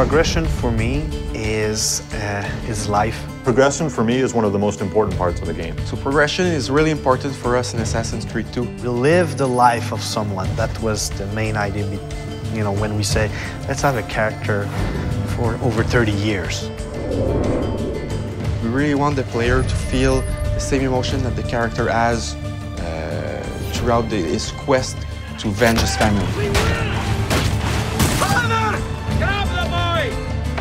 Progression for me is life. Progression for me is one of the most important parts of the game. So progression is really important for us in Assassin's Creed 2. We live the life of someone. That was the main idea, you know, when we say, let's have a character for over 30 years. We really want the player to feel the same emotion that the character has throughout his quest to avenge his family.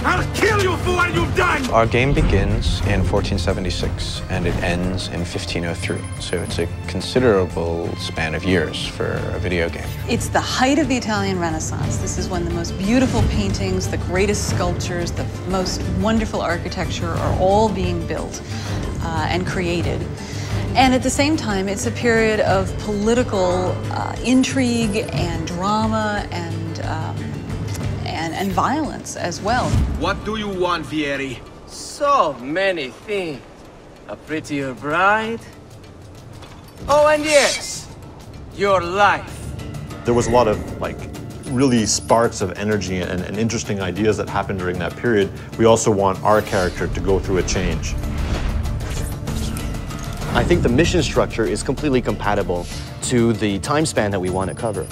I'll kill you for what you've done! Our game begins in 1476 and it ends in 1503. So it's a considerable span of years for a video game. It's the height of the Italian Renaissance. This is when the most beautiful paintings, the greatest sculptures, the most wonderful architecture are all being built and created. And at the same time, it's a period of political intrigue and drama and violence as well. What do you want, Fieri? So many things. A prettier bride. Oh, and yes, your life. There was a lot of really sparks of energy and interesting ideas that happened during that period. We also want our character to go through a change. I think the mission structure is completely compatible to the time span that we want to cover.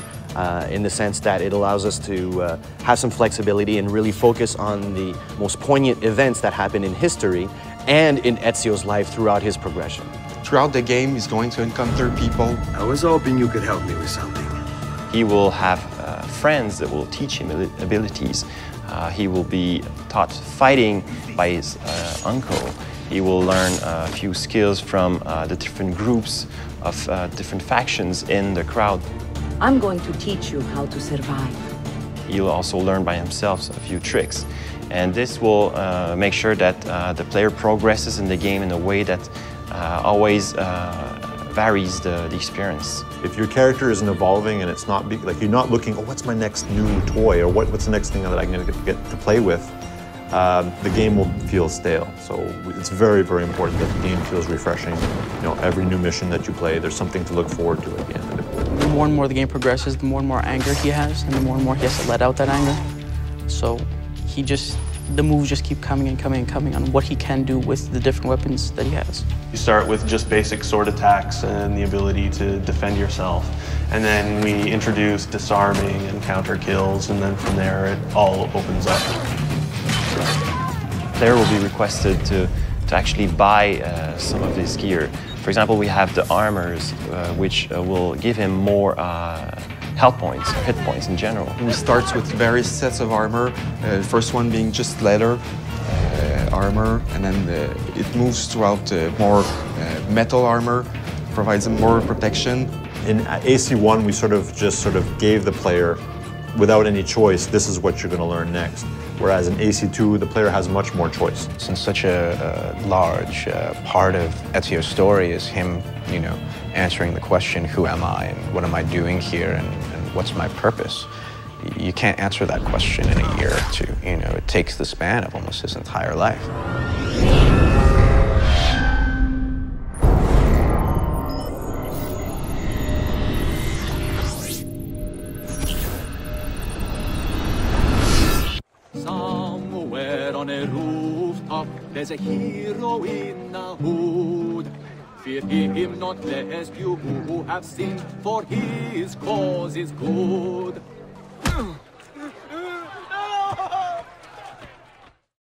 In the sense that it allows us to have some flexibility and really focus on the most poignant events that happen in history and in Ezio's life throughout his progression. Throughout the game, he's going to encounter people. I was hoping you could help me with something. He will have friends that will teach him abilities. He will be taught fighting by his uncle. He will learn a few skills from the different groups of different factions in the crowd. I'm going to teach you how to survive. He'll also learn by himself a few tricks. And this will make sure that the player progresses in the game in a way that always varies the experience. If your character isn't evolving and it's not, you're not looking, oh, what's my next new toy, or what's the next thing that I'm going to get to play with, the game will feel stale. So it's very, very important that the game feels refreshing. You know, every new mission that you play, there's something to look forward to at the end of it. The more and more the game progresses, the more and more anger he has, and the more he has to let out that anger. So the moves just keep coming and coming and coming on what he can do with the different weapons that he has. You start with just basic sword attacks and the ability to defend yourself. And then we introduce disarming and counter kills, and then from there it all opens up. The player will be requested to actually buy some of his gear. For example, we have the armors, which will give him more health points, hit points in general. He starts with various sets of armor, the first one being just leather armor, and then it moves throughout more metal armor, provides him more protection. In AC1, we sort of gave the player, without any choice, this is what you're going to learn next. Whereas in AC2, the player has much more choice. Since such a large part of Ezio's story is him, you know, answering the question, who am I and what am I doing here and what's my purpose? You can't answer that question in a year or two. You know, it takes the span of almost his entire life. On a rooftop, there's a hero in a hood. Fear him not, lest you who have sinned, for his cause is good.